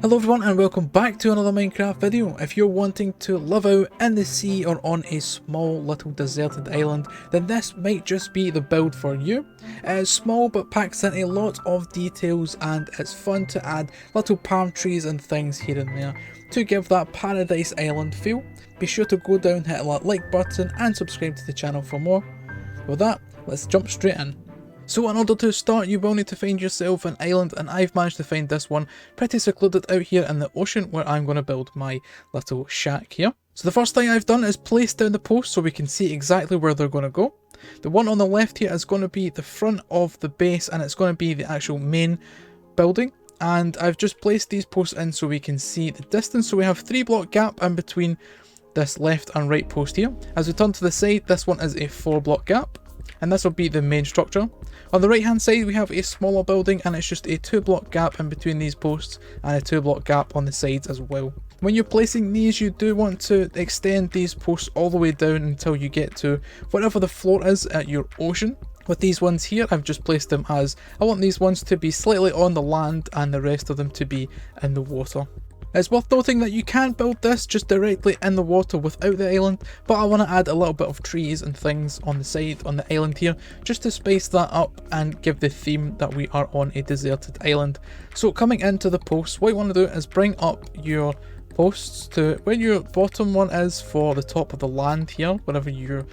Hello everyone and welcome back to another Minecraft video. If you're wanting to live out in the sea or on a small little deserted island, then this might just be the build for you. It is small but packs in a lot of details and it's fun to add little palm trees and things here and there to give that paradise island feel. Be sure to go down, hit that like button and subscribe to the channel for more. With that, let's jump straight in. So in order to start, you will need to find yourself an island, and I've managed to find this one pretty secluded out here in the ocean where I'm going to build my little shack here. So the first thing I've done is place down the posts so we can see exactly where they're going to go. The one on the left here is going to be the front of the base and it's going to be the actual main building. And I've just placed these posts in so we can see the distance. So we have 3 block gap in between this left and right post here. As we turn to the side, this one is a 4 block gap. And this will be the main structure. On the right hand side we have a smaller building and it's just a 2 block gap in between these posts and a 2 block gap on the sides as well. When you're placing these, you do want to extend these posts all the way down until you get to whatever the floor is at your ocean. With these ones here, I've just placed them as I want these ones to be slightly on the land and the rest of them to be in the water. It's worth noting that you can build this just directly in the water without the island, but I want to add a little bit of trees and things on the side on the island here just to spice that up and give the theme that we are on a deserted island. So coming into the posts, what you want to do is bring up your posts to where your bottom one is for the top of the land here, wherever your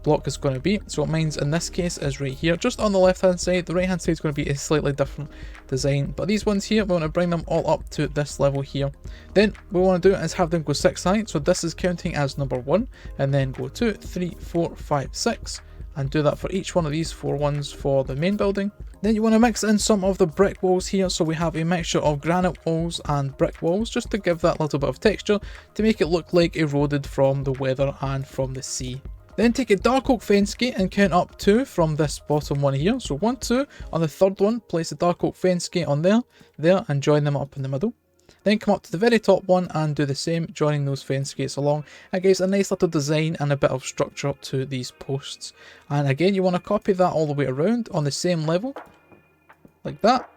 block is going to be. So mine's in this case is right here, just on the left hand side. The right hand side is going to be a slightly different design, but these ones here, we want to bring them all up to this level here. Then what we want to do is have them go 6 high, so this is counting as number 1, and then go 2, 3, 4, 5, 6, and do that for each one of these 4 ones for the main building. Then you want to mix in some of the brick walls here, so we have a mixture of granite walls and brick walls just to give that little bit of texture to make it look like eroded from the weather and from the sea. Then take a dark oak fence gate and count up 2 from this bottom one here. So 1, 2, on the third one, place a dark oak fence gate on there, and join them up in the middle. Then come up to the very top one and do the same, joining those fence gates along. It gives a nice little design and a bit of structure to these posts. And again, you want to copy that all the way around on the same level, like that,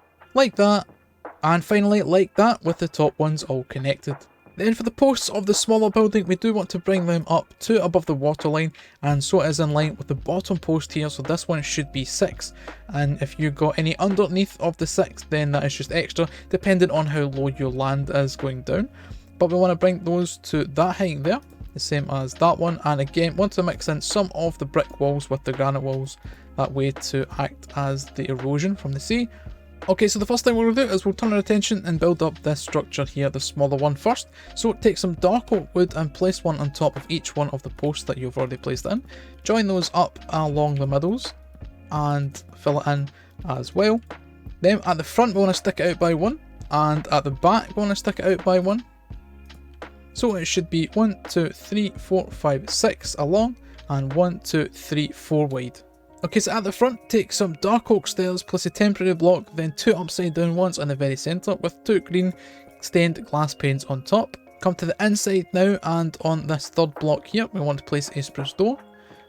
and finally like that with the top ones all connected. Then for the posts of the smaller building, we do want to bring them up to above the waterline, and so it is in line with the bottom post here, so this one should be 6, and if you got any underneath of the 6, then that is just extra, depending on how low your land is going down. But we want to bring those to that height there, the same as that one, and again want to mix in some of the brick walls with the granite walls, that way to act as the erosion from the sea. Okay, so the first thing we're going to do is we'll turn our attention and build up this structure here, the smaller one first. So take some dark oak wood and place one on top of each one of the posts that you've already placed in. Join those up along the middles and fill it in as well. Then at the front we want to stick it out by 1, and at the back we want to stick it out by 1. So it should be 1, 2, 3, 4, 5, 6 along, and 1, 2, 3, 4 wide. Okay, so at the front, take some dark oak stairs, place a temporary block, then 2 upside down ones in the very centre with 2 green stained glass panes on top. Come to the inside now, and on this third block here, we want to place a spruce door.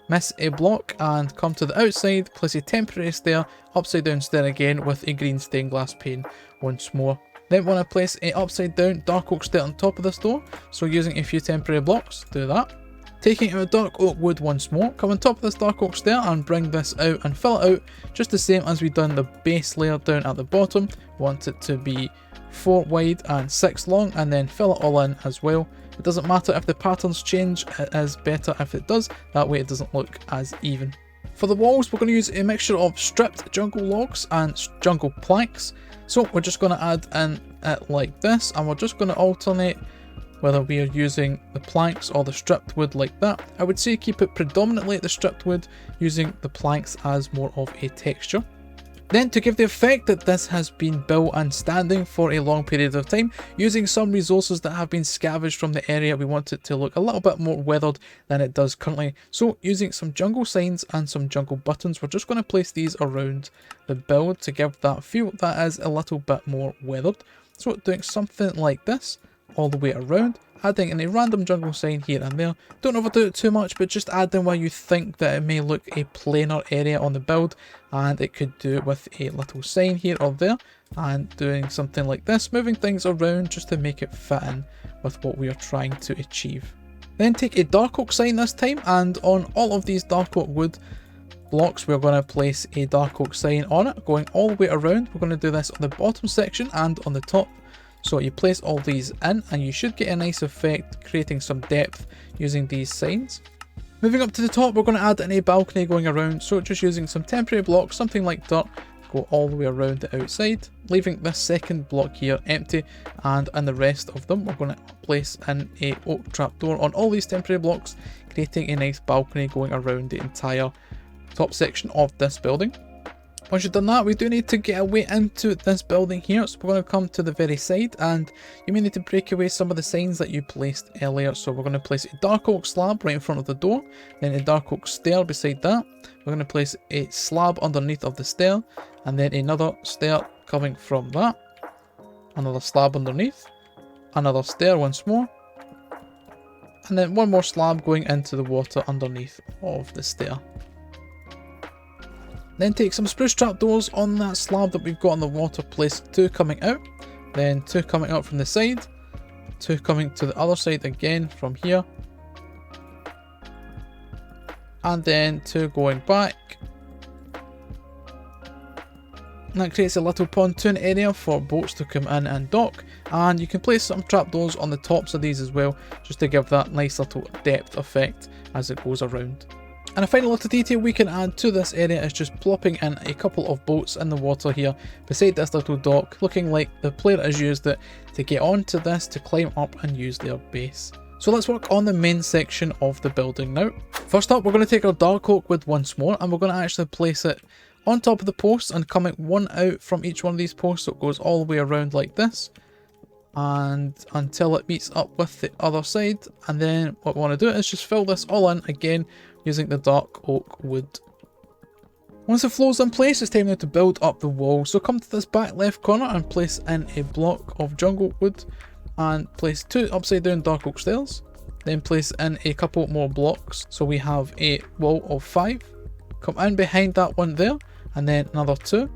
Miss a block and come to the outside, place a temporary stair, upside down stair again with a green stained glass pane once more. Then we want to place a upside down dark oak stair on top of this door, so using a few temporary blocks, do that. Taking out dark oak wood once more, come on top of this dark oak stair and bring this out and fill it out just the same as we've done the base layer down at the bottom. Want it to be 4 wide and 6 long, and then fill it all in as well. It doesn't matter if the patterns change, it is better if it does, that way it doesn't look as even. For the walls we're going to use a mixture of stripped jungle logs and jungle planks. So we're just going to add in it like this, and we're just going to alternate whether we are using the planks or the stripped wood like that. I would say keep it predominantly the stripped wood, using the planks as more of a texture. Then to give the effect that this has been built and standing for a long period of time, using some resources that have been scavenged from the area, we want it to look a little bit more weathered than it does currently. So using some jungle signs and some jungle buttons, we're just going to place these around the build to give that feel that is a little bit more weathered. So doing something like this all the way around, adding in a random jungle sign here and there. Don't overdo it too much, but just add in where you think that it may look a planar area on the build, and it could do with a little sign here or there and doing something like this, moving things around just to make it fit in with what we are trying to achieve. Then take a dark oak sign this time, and on all of these dark oak wood blocks we're going to place a dark oak sign on it, going all the way around. We're going to do this on the bottom section and on the top. So you place all these in and you should get a nice effect, creating some depth using these signs. Moving up to the top, we're going to add in a balcony going around, so just using some temporary blocks, something like dirt, go all the way around the outside, leaving this second block here empty, and in the rest of them we're going to place in a oak trapdoor on all these temporary blocks, creating a nice balcony going around the entire top section of this building. Once you've done that, we do need to get away into this building here, so we're going to come to the very side, and you may need to break away some of the signs that you placed earlier. So we're going to place a dark oak slab right in front of the door, then a dark oak stair beside that. We're going to place a slab underneath of the stair, and then another stair coming from that, another slab underneath, another stair once more, and then one more slab going into the water underneath of the stair. Then take some spruce trapdoors on that slab that we've got on the water, place 2 coming out, then 2 coming out from the side, 2 coming to the other side again from here, and then 2 going back. And that creates a little pontoon area for boats to come in and dock, and you can place some trapdoors on the tops of these as well, just to give that nice little depth effect as it goes around. And a final little detail we can add to this area is just plopping in a couple of boats in the water here beside this little dock, looking like the player has used it to get onto this to climb up and use their base. So let's work on the main section of the building now. First up, we're going to take our dark oak wood once more, and we're going to actually place it on top of the posts and coming one out from each one of these posts, so it goes all the way around like this, and until it meets up with the other side. And then what we want to do is just fill this all in again using the dark oak wood. Once the flow's in place, it's time now to build up the wall. So come to this back left corner and place in a block of jungle wood, and place 2 upside down dark oak stairs. Then place in a couple more blocks, so we have a wall of 5. Come in behind that one there, and then another 2,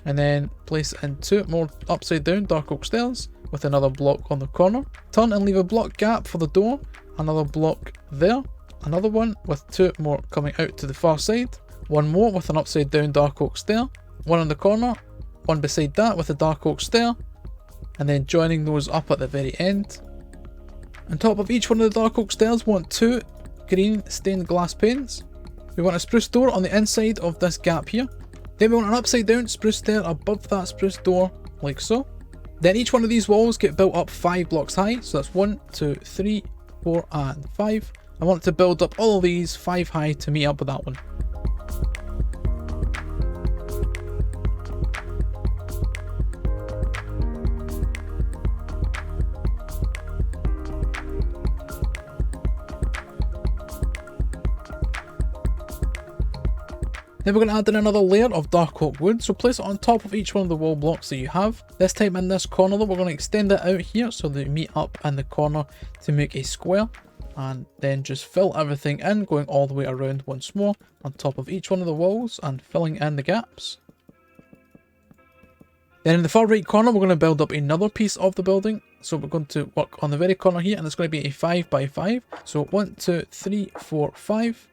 and then place in 2 more upside down dark oak stairs with another block on the corner. Turn and leave a block gap for the door, another block there, another one with 2 more coming out to the far side, one more with an upside down dark oak stair, one on the corner, one beside that with a dark oak stair, and then joining those up at the very end. On top of each one of the dark oak stairs, we want 2 green stained glass panes. We want a spruce door on the inside of this gap here. Then we want an upside down spruce stair above that spruce door, like so. Then each one of these walls get built up 5 blocks high, so that's 1, 2, 3, 4 and 5. I want to build up all of these 5 high to meet up with that one. Then we're going to add in another layer of dark oak wood, so place it on top of each one of the wall blocks that you have. This time in this corner though, we're going to extend it out here so they meet up in the corner to make a square. And then just fill everything in, going all the way around once more on top of each one of the walls and filling in the gaps. Then in the far right corner, we're going to build up another piece of the building. So we're going to work on the very corner here, and it's going to be a 5 by 5. So 1, 2, 3, 4, 5.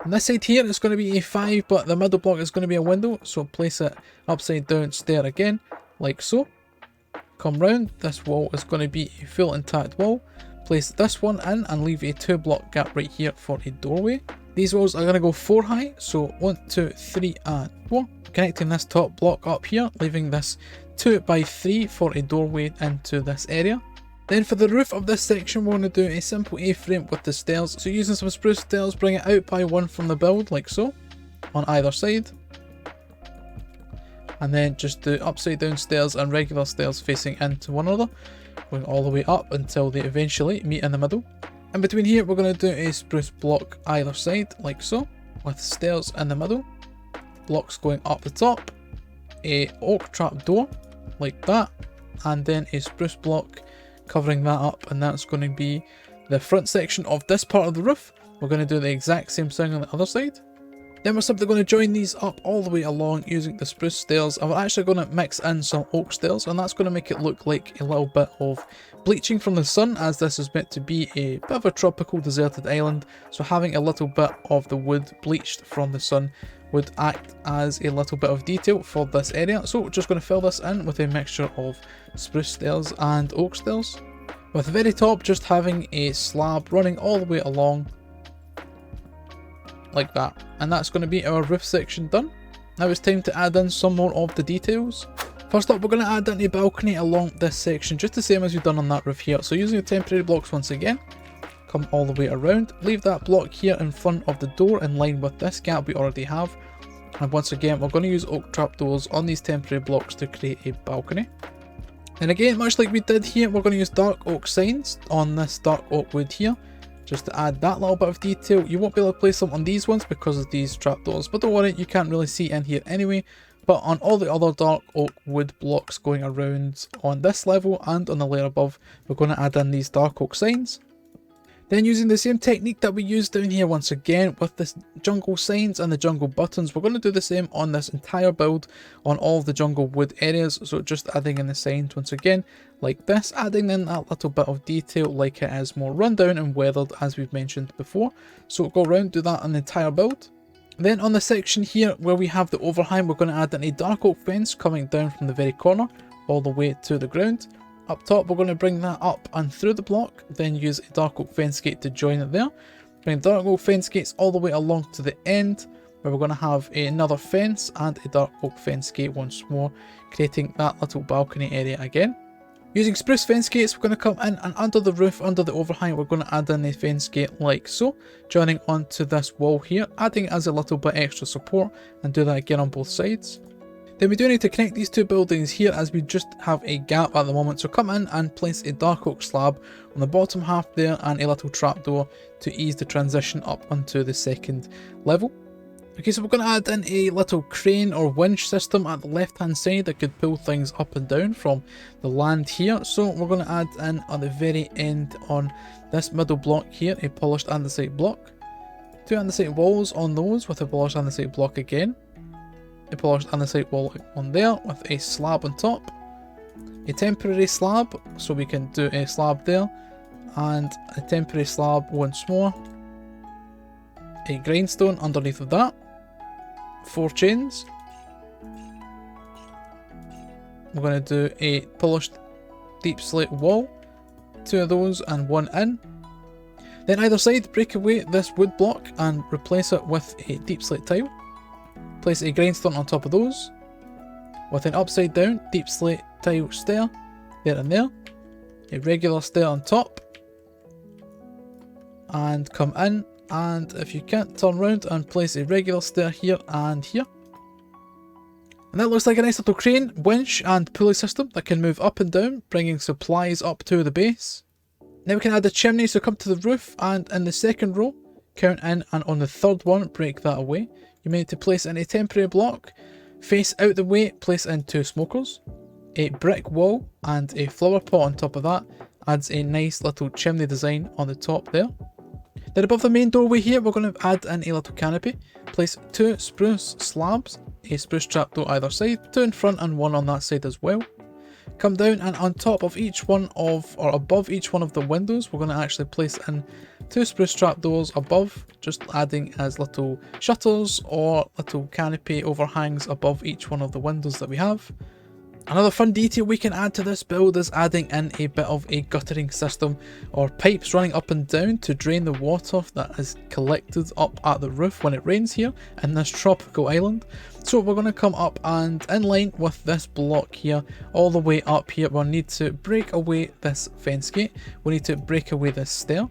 On this side here, it's going to be a 5, but the middle block is going to be a window. So place it upside down stair again, like so. Come round, this wall is going to be a full intact wall. Place this one in and leave a 2 block gap right here for a doorway. These walls are going to go 4 high, so 1, 2, 3 and 4. Connecting this top block up here, leaving this 2 by 3 for a doorway into this area. Then for the roof of this section, we're going to do a simple A-frame with the stairs. So using some spruce stairs, bring it out by 1 from the build, like so, on either side. And then just do upside down stairs and regular stairs facing into one another, going all the way up until they eventually meet in the middle. In between here, we're going to do a spruce block either side, like so, with stairs in the middle, blocks going up the top, a oak trap door, like that, and then a spruce block covering that up, and that's going to be the front section of this part of the roof. We're going to do the exact same thing on the other side. Then we're simply going to join these up all the way along using the spruce stairs, and we're actually going to mix in some oak stairs, and that's going to make it look like a little bit of bleaching from the sun, as this is meant to be a bit of a tropical deserted island, so having a little bit of the wood bleached from the sun would act as a little bit of detail for this area. So we're just going to fill this in with a mixture of spruce stairs and oak stairs, with the very top just having a slab running all the way along like that, and that's going to be our roof section done. Now it's time to add in some more of the details. First up, we're going to add in a balcony along this section, just the same as we've done on that roof here. So using the temporary blocks once again, come all the way around, leave that block here in front of the door in line with this gap we already have, and once again we're going to use oak trapdoors on these temporary blocks to create a balcony. And again, much like we did here, we're going to use dark oak signs on this dark oak wood here, just to add that little bit of detail. You won't be able to place them on these ones because of these trapdoors, but don't worry, you can't really see in here anyway. But on all the other dark oak wood blocks going around on this level and on the layer above, we're going to add in these dark oak signs. Then using the same technique that we used down here once again with the jungle signs and the jungle buttons, we're going to do the same on this entire build on all of the jungle wood areas. So just adding in the signs once again like this, adding in that little bit of detail like it is more rundown and weathered as we've mentioned before. So go around, do that on the entire build. Then on the section here where we have the overhang, we're going to add in a dark oak fence coming down from the very corner all the way to the ground. Up top, we're going to bring that up and through the block, then use a dark oak fence gate to join it there. Bring dark oak fence gates all the way along to the end, where we're going to have another fence and a dark oak fence gate once more, creating that little balcony area again. Using spruce fence gates, we're going to come in and under the roof, under the overhang, we're going to add in a fence gate like so, joining onto this wall here, adding as a little bit extra support, and do that again on both sides. Then we do need to connect these two buildings here as we just have a gap at the moment, so come in and place a dark oak slab on the bottom half there and a little trapdoor to ease the transition up onto the second level. Okay, so we're going to add in a little crane or winch system at the left hand side that could pull things up and down from the land here. So we're going to add in on the very end on this middle block here a polished andesite block, two andesite walls on those with a polished andesite block again, a polished andesite wall on there with a slab on top, a temporary slab so we can do a slab there, and a temporary slab once more, a grindstone underneath of that, 4 chains. We're going to do a polished deep slate wall, 2 of those and 1 in. Then either side, break away this wood block and replace it with a deep slate tile. Place a grindstone on top of those, with an upside down deep slate tile stair there and there, a regular stair on top, and come in, and if you can't, turn around and place a regular stair here and here. And that looks like a nice little crane, winch and pulley system that can move up and down, bringing supplies up to the base. Now we can add a chimney, so come to the roof and in the second row, count in, and on the third one, break that away. You may need to place in a temporary block, face out the way, place in 2 smokers, a brick wall and a flower pot on top of that, adds a nice little chimney design on the top there. Then above the main doorway here, we're going to add in a little canopy, place 2 spruce slabs, a spruce trapdoor either side, 2 in front and 1 on that side as well. Come down and on top of each one of, or above each one of the windows, we're going to actually place in 2 spruce trapdoors above, just adding as little shutters or little canopy overhangs above each one of the windows that we have. Another fun detail we can add to this build is adding in a bit of a guttering system or pipes running up and down to drain the water that is collected up at the roof when it rains here in this tropical island. So we're going to come up and in line with this block here, all the way up here, we'll need to break away this fence gate, we need to break away this stair.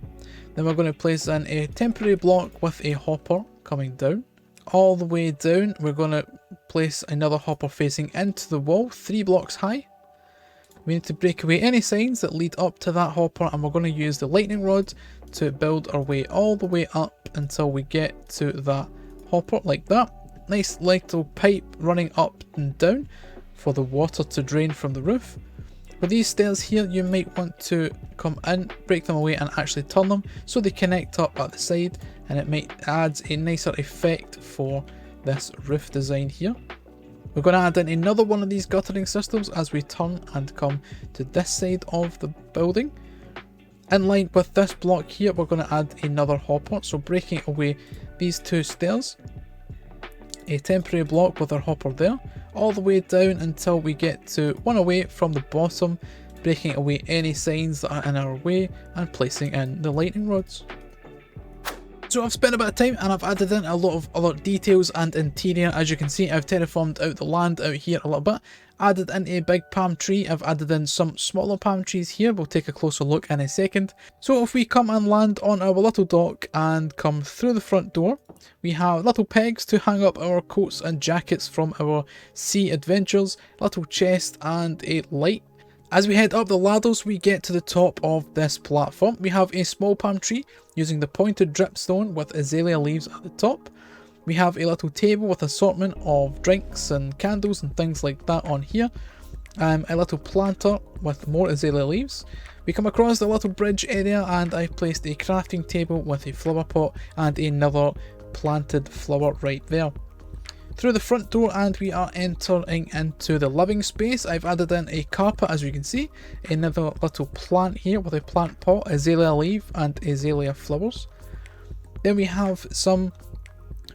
Then we're going to place in a temporary block with a hopper coming down. All the way down, we're going to place another hopper facing into the wall, 3 blocks high. We need to break away any signs that lead up to that hopper, and we're going to use the lightning rod to build our way all the way up until we get to that hopper like that. Nice little pipe running up and down for the water to drain from the roof. With these stairs here, you might want to come in, break them away and actually turn them so they connect up at the side, and it might add a nicer effect for this roof design here. We're going to add in another one of these guttering systems as we turn and come to this side of the building. In line with this block here, we're going to add another hopper, so breaking away these two stairs, a temporary block with our hopper there, all the way down until we get to one away from the bottom, breaking away any signs that are in our way and placing in the lightning rods. So I've spent a bit of time and I've added in a lot of other details and interior. As you can see, I've terraformed out the land out here a little bit, added in a big palm tree, I've added in some smaller palm trees here, we'll take a closer look in a second. So if we come and land on our little dock and come through the front door, we have little pegs to hang up our coats and jackets from our sea adventures, little chest and a light. As we head up the ladders, we get to the top of this platform. We have a small palm tree using the pointed dripstone with azalea leaves at the top. We have a little table with assortment of drinks and candles and things like that on here. A little planter with more azalea leaves. We come across the little bridge area and I've placed a crafting table with a flower pot and another planted flower right there. Through the front door and we are entering into the living space. I've added in a carpet, as you can see, another little plant here with a plant pot, azalea leaf and azalea flowers. Then we have some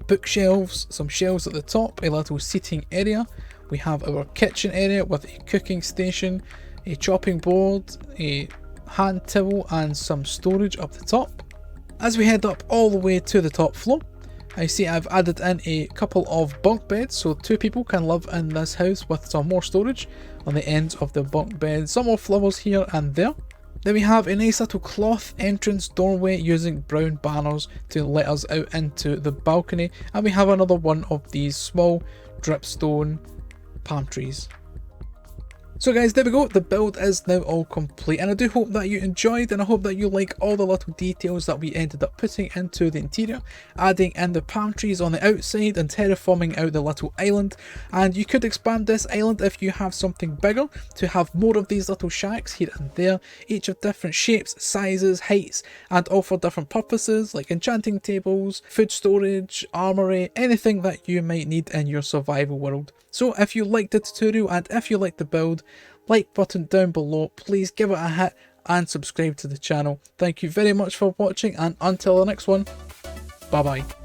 bookshelves, some shelves at the top, a little seating area. We have our kitchen area with a cooking station, a chopping board, a hand towel and some storage up the top. As we head up all the way to the top floor, I see I've added in a couple of bunk beds so 2 people can live in this house with some more storage on the ends of the bunk beds, some more flowers here and there. Then we have a nice little cloth entrance doorway using brown banners to let us out into the balcony, and we have another one of these small dripstone palm trees. So guys, there we go, the build is now all complete and I do hope that you enjoyed, and I hope that you like all the little details that we ended up putting into the interior, adding in the palm trees on the outside and terraforming out the little island. And you could expand this island if you have something bigger to have more of these little shacks here and there, each of different shapes, sizes, heights, and all for different purposes like enchanting tables, food storage, armory, anything that you might need in your survival world. So if you liked the tutorial and if you liked the build, like button down below, please give it a hit and subscribe to the channel. Thank you very much for watching, and until the next one, bye bye.